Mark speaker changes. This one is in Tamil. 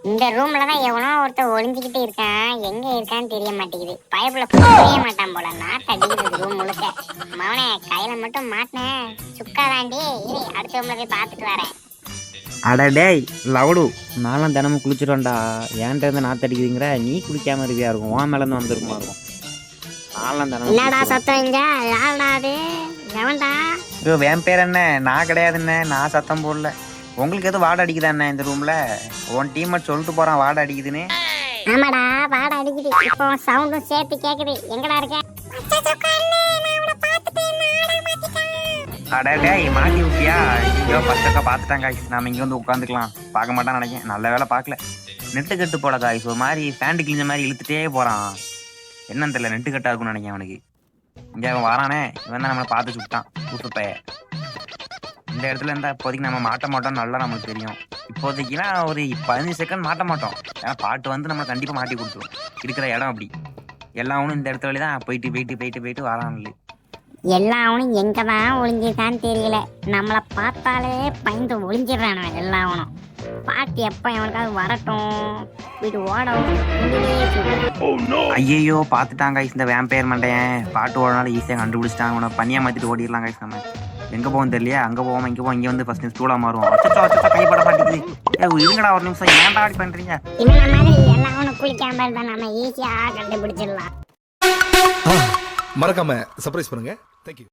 Speaker 1: இந்த ரூம்ல தான் எவனோ ஒருத்தர் ஒளிஞ்சுக்கிட்டு இருக்கான். எங்க இருக்கான்னு தெரிய மாட்டேங்குது. பயப்புல புரிய மாட்டான் போல. நாட்டு அடிக்கிறது ரூம் முழுக்க. மவனே கையில மட்டும் மாட்டினேன் சுக்காதாண்டி. இரு அடுத்த ரூம்ல போய் பார்த்துட்டு வரேன்.
Speaker 2: அட டேய் லவடு, நான்லாம் தினமும் குளிச்சிடுவேன்டா. ஏன்ட்ட இருந்து நாற்று அடிக்கிறீங்கிற, நீ குளிக்காம இருவியா இருக்கும், உன் மேலேருந்து வந்திருக்குமா இருக்கும். நான்லாம் தினமும்
Speaker 1: என்னடா சத்தம் இங்க? யாருடா அது? எவன்டா?
Speaker 2: ஐயோ, என் பேர் என்ன? நான் கிடையாதுண்ணே, நான் சத்தம் போடல. உங்களுக்கு எதுவும் வாடை அடிக்குதாண்ணே இந்த ரூம்ல? உன் டீம்மேட் சொல்லிட்டு போறான் வாடை அடிக்குதுன்னு.
Speaker 1: ஆமாடா வாடை அடிக்குது. இப்போ சவுண்டும் சேர்த்து கேக்குது. எங்கடா இருக்க?
Speaker 2: அட டேய் மாட்டி விட்டியா? ஐயோ பச்சக்கா பார்த்துட்டாங்க காய்ஸ். நாம இங்கே வந்து உட்காந்துக்கலாம். பார்க்க மாட்டான்னு நினைக்கிறேன். நல்ல வேலை பார்க்கல. நெட்டு கட்டு போட காய்ஸ். ஒரு மாதிரி பேண்ட் கிழிஞ்ச மாதிரி இழுத்துட்டே போறான். என்னன்னு தெரியல, நெட்டு கட்டா இருக்கும்னு நினைக்கிறேன் அவனுக்கு. இங்கே அவன் வரானே, இவன் தான் நம்மளை பார்த்து சுட்டான் கூட்டு பைய. இந்த இடத்துல இருந்தால் இப்போதைக்கு நம்ம மாட்ட மாட்டோம், நல்லா நம்மளுக்கு தெரியும். இப்போதைக்குன்னா ஒரு 15 செகண்ட் மாட்ட மாட்டோம். ஏன்னா பாட்டு வந்து நம்மளை கண்டிப்பாக மாட்டி கொடுத்துரும். இருக்கிற இடம் அப்படி. எல்லாவனும் இந்த இடத்துல வழி தான் போயிட்டு வரான்ல.
Speaker 1: எல்லாவனும் எங்க தான் ஒளிஞ்சிருக்கான்னு தெரியல. நம்மளை பார்த்தாலே பயந்து ஒளிஞ்சிடறானு எல்லாவனும். பாட்டு எப்போ எவனுக்காவது வரட்டும், வீட்டு ஓடவும்.
Speaker 2: ஐயோ பார்த்துட்டாங்க காய்ஸ் இந்த வேம்பயர் மண்டையன். பாட்டு ஓடனால ஈஸியாக கண்டுபிடிச்சிட்டாங்க. உன பனியாக மாற்றிட்டு ஓடிடலாம் காய்ஸ். நம்ம எங்கே போவோம் தெரியலையா? அங்கே போவோம் இங்கே போவோம். இங்கே வந்து ஃபர்ஸ்ட் ஸ்டூலாக மாறுவோம். அச்சோ கைப்பட மாட்டேங்குது. இருங்கடா ஒரு நிமிஷம், ஏன்டா அப்படி பண்ணுறீங்க?
Speaker 1: இந்த மாதிரி எல்லாவனும் குளிக்காம இருந்தால் நம்ம ஈஸியாக கண்டுபிடிச்சிடலாம்.
Speaker 3: மறக்காம சர்ப்ரைஸ் பண்ணுங்க. தேங்க்யூ.